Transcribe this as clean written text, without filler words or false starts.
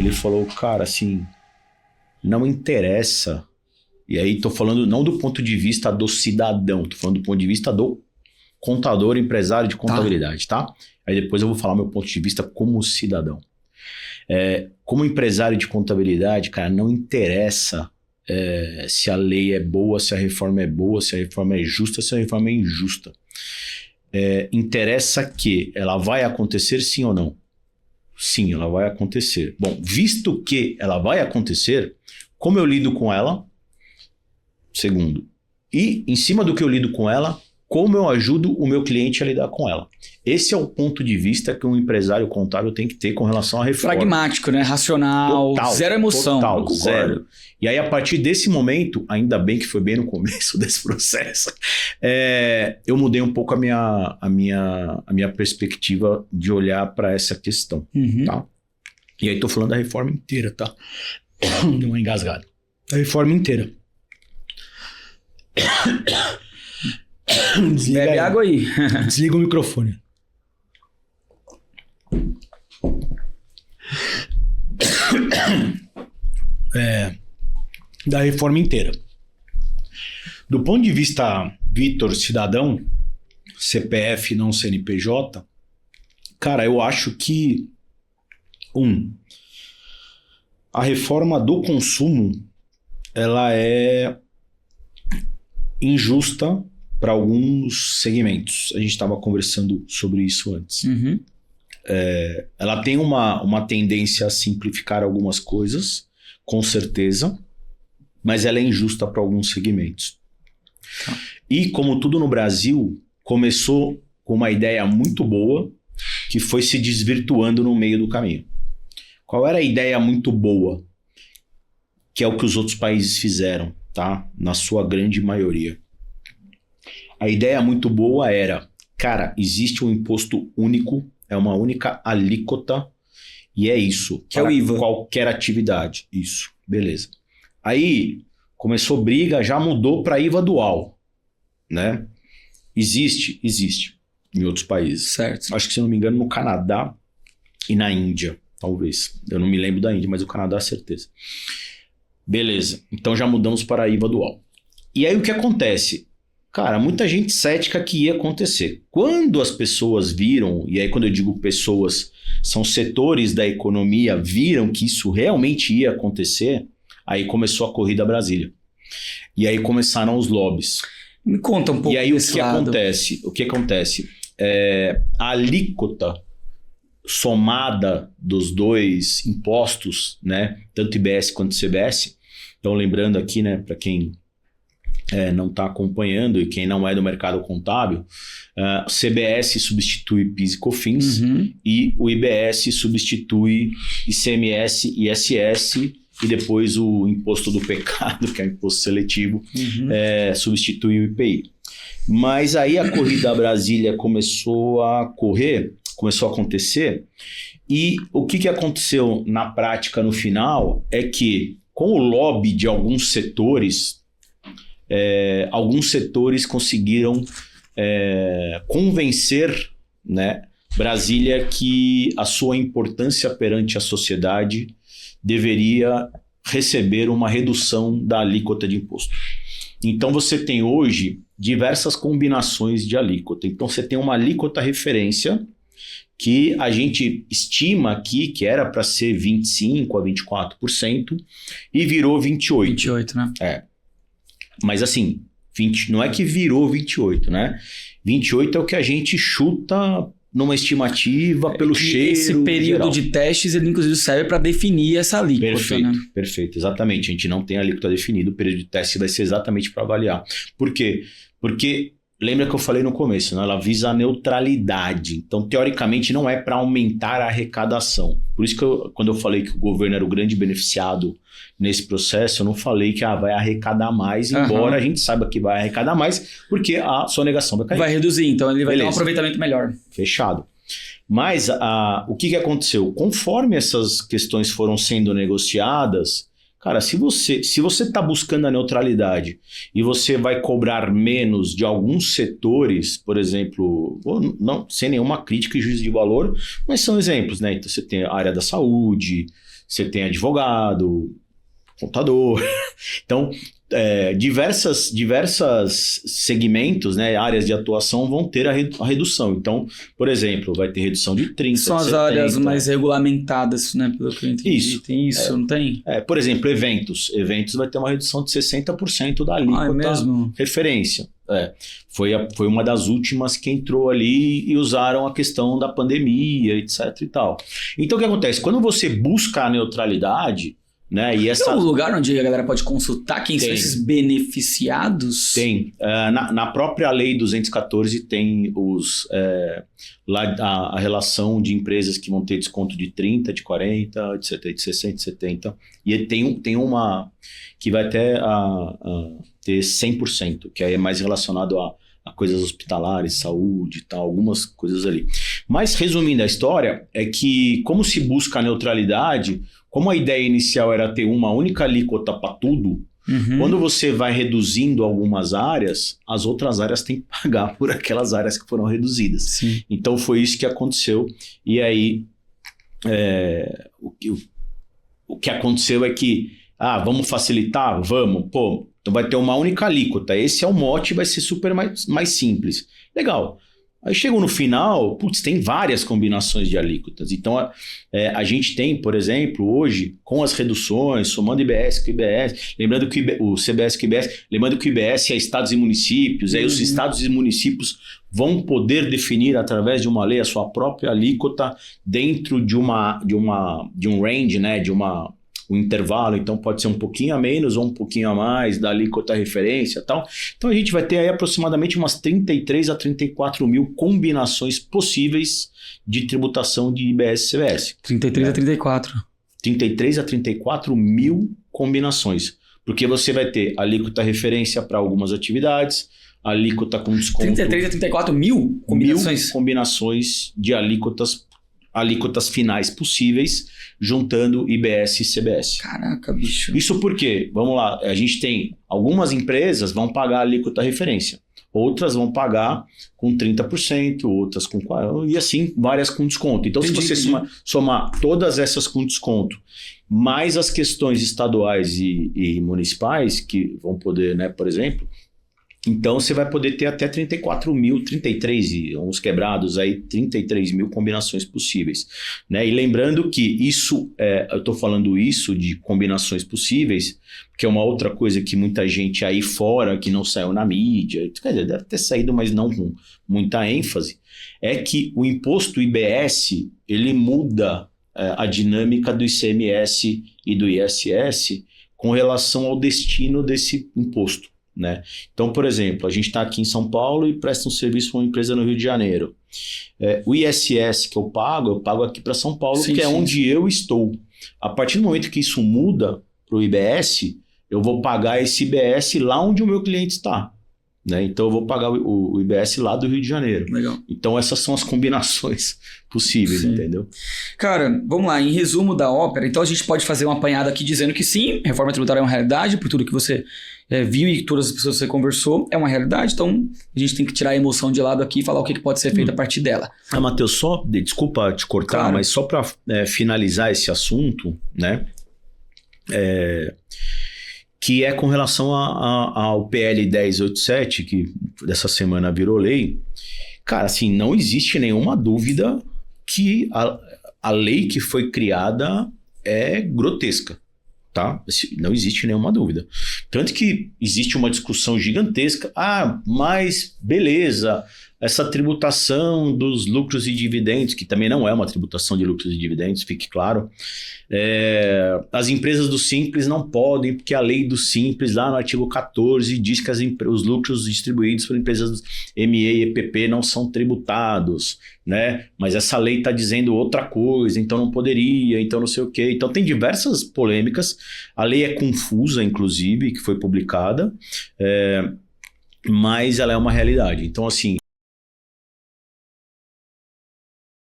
Ele falou, cara, assim, não interessa. E aí tô falando não do ponto de vista do cidadão, tô falando do ponto de vista do contador, empresário de contabilidade, tá? Aí depois eu vou falar meu ponto de vista como cidadão. Como empresário de contabilidade, cara, não interessa se a lei é boa, se a reforma é boa, se a reforma é justa, se a reforma é injusta. Interessa que ela vai acontecer sim ou não? Sim, ela vai acontecer. Bom, visto que ela vai acontecer, como eu lido com ela? Segundo. E, em cima do que eu lido com ela, como eu ajudo o meu cliente a lidar com ela. Esse é o ponto de vista que um empresário contábil tem que ter com relação à reforma. Pragmático, né? Racional, total, zero emoção. Total, zero. E aí, a partir desse momento, ainda bem que foi bem no começo desse processo, eu mudei um pouco a minha perspectiva de olhar para essa questão. Tá? E aí, tô falando da reforma inteira, tá? Deu uma engasgada. A reforma inteira. Bebe água aí. Desliga o microfone. Da reforma inteira. Do ponto de vista Vitor, cidadão, CPF não CNPJ, cara, eu acho que a reforma do consumo ela é injusta para alguns segmentos. A gente estava conversando sobre isso antes. Ela tem uma tendência a simplificar algumas coisas, com certeza, mas ela é injusta para alguns segmentos. E como tudo no Brasil, começou com uma ideia muito boa que foi se desvirtuando no meio do caminho. Qual era a ideia muito boa? Que é o que os outros países fizeram, tá? Na sua grande maioria. A ideia muito boa era, cara, existe um imposto único, é uma única alíquota e é isso. Que é o IVA. Qualquer atividade. Isso, beleza. Aí começou briga, já mudou para IVA dual, né? Existe em outros países. Certo. Acho que, se não me engano, no Canadá e na Índia, talvez. Eu não me lembro da Índia, mas o Canadá, certeza. Beleza, então já mudamos para a IVA dual. E aí o que acontece? Cara, muita gente cética que ia acontecer. Quando as pessoas viram, e aí quando eu digo pessoas, são setores da economia, viram que isso realmente ia acontecer, aí começou a corrida a Brasília. E aí começaram os lobbies. Me conta um pouco. E aí o que acontece? O que acontece? A alíquota somada dos dois impostos, né, tanto IBS quanto CBS. Então, lembrando aqui, né, para quem não está acompanhando e quem não é do mercado contábil, o CBS substitui PIS e COFINS e o IBS substitui ICMS e ISS e depois o imposto do pecado, que é o imposto seletivo, substitui o IPI. Mas aí a corrida a Brasília começou a acontecer, e o que aconteceu na prática no final é que, com o lobby de alguns setores conseguiram convencer, né, Brasília que a sua importância perante a sociedade deveria receber uma redução da alíquota de imposto. Então você tem hoje diversas combinações de alíquota. Então você tem uma alíquota referência que a gente estima aqui que era para ser 25% a 24% e virou 28%. 28%, né? Mas assim, não é que virou 28%, né? 28% é o que a gente chuta numa estimativa pelo cheiro. Esse período geral de testes, ele inclusive serve para definir essa alíquota. Perfeito, né? Perfeito, exatamente. A gente não tem a alíquota definida, o período de teste vai ser exatamente para avaliar. Por quê? Porque lembra que eu falei no começo, né? Ela visa a neutralidade. Então, teoricamente, não é para aumentar a arrecadação. Por isso que quando eu falei que o governo era o grande beneficiado nesse processo, eu não falei que vai arrecadar mais, embora a gente saiba que vai arrecadar mais, porque a sonegação vai cair. Vai reduzir, então ele vai ter um aproveitamento melhor. Fechado. Mas o que aconteceu? Conforme essas questões foram sendo negociadas, cara, se você está buscando a neutralidade e você vai cobrar menos de alguns setores, por exemplo, não sem nenhuma crítica e juízo de valor, mas são exemplos, né? Então você tem a área da saúde, você tem advogado, contador. Então, diversas segmentos, né, áreas de atuação vão ter a redução. Então, por exemplo, vai ter redução de 30%. São as 70%. áreas mais regulamentadas, né? Pelo que eu entendi. Isso. Tem isso, não tem? Por exemplo, eventos. Eventos vai ter uma redução de 60% da alíquota mesmo? referência. Foi uma das últimas que entrou ali e usaram a questão da pandemia, etc e tal. Então, o que acontece? Quando você busca a neutralidade, né, e essa... Tem um lugar onde a galera pode consultar quem são Tem. esses beneficiados? Tem. Na própria lei 214 tem a relação de empresas que vão ter desconto de 30%, de 40%, de 70%, de 60%, de 70%. E tem uma que vai até ter 100%, que aí é mais relacionado a coisas hospitalares, saúde e tal, algumas coisas ali. Mas, resumindo a história, é que como se busca a neutralidade, como a ideia inicial era ter uma única alíquota para tudo, quando você vai reduzindo algumas áreas, as outras áreas têm que pagar por aquelas áreas que foram reduzidas. Sim. Então foi isso que aconteceu. E aí o que aconteceu é que vamos facilitar? Vamos. Pô, então vai ter uma única alíquota. Esse é o mote, vai ser super mais simples. Legal. Aí chegou no final, tem várias combinações de alíquotas. Então, a gente tem, por exemplo, hoje, com as reduções, somando IBS com IBS, lembrando que o CBS com IBS, lembrando que o IBS é estados e municípios, aí os estados e municípios vão poder definir, através de uma lei, a sua própria alíquota dentro de um range, né, um intervalo, então pode ser um pouquinho a menos ou um pouquinho a mais da alíquota referência e tal. Então a gente vai ter aí aproximadamente umas 33 a 34 mil combinações possíveis de tributação de IBS e CBS. 33 a 34. 33 a 34 mil combinações. Porque você vai ter alíquota referência para algumas atividades, alíquota com desconto... 33 a 34 mil combinações? Mil combinações de alíquotas finais possíveis, juntando IBS e CBS. Caraca, bicho. Isso porque, vamos lá, a gente tem algumas empresas vão pagar a alíquota referência, outras vão pagar com 30%, outras com 40%, e assim, várias com desconto. Então, se você somar todas essas com desconto, mais as questões estaduais e municipais, que vão poder, né, por exemplo, então você vai poder ter até 34 mil, 33 e uns quebrados aí, 33 mil combinações possíveis, né? E lembrando que isso, eu estou falando isso de combinações possíveis, porque é uma outra coisa que muita gente aí fora, que não saiu na mídia, quer dizer, deve ter saído, mas não com muita ênfase, é que o imposto IBS, ele muda a dinâmica do ICMS e do ISS com relação ao destino desse imposto, né? Então, por exemplo, a gente está aqui em São Paulo e presta um serviço para uma empresa no Rio de Janeiro. O ISS que eu pago aqui para São Paulo, que é onde eu estou. A partir do momento que isso muda para o IBS, eu vou pagar esse IBS lá onde o meu cliente está, né? Então eu vou pagar o IBS lá do Rio de Janeiro. Legal. Então essas são as combinações possíveis, entendeu? Cara, vamos lá, em resumo da ópera, então a gente pode fazer uma apanhada aqui dizendo que sim, reforma tributária é uma realidade, por tudo que você viu e todas as pessoas que você conversou, é uma realidade, então a gente tem que tirar a emoção de lado aqui e falar o que pode ser feito a partir dela. Matheus, desculpa te cortar, claro, mas só para finalizar esse assunto, né? Que é com relação ao PL 1087, que dessa semana virou lei. Cara, assim, não existe nenhuma dúvida que a lei que foi criada é grotesca, tá? Não existe nenhuma dúvida. Tanto que existe uma discussão gigantesca. Mas beleza, essa tributação dos lucros e dividendos, que também não é uma tributação de lucros e dividendos, fique claro. As empresas do Simples não podem, porque a lei do Simples, lá no artigo 14, diz que os lucros distribuídos por empresas ME e EPP não são tributados, né? Mas essa lei está dizendo outra coisa, então não poderia, então não sei o quê. Então tem diversas polêmicas. A lei é confusa, inclusive, que foi publicada, mas ela é uma realidade. Então, assim,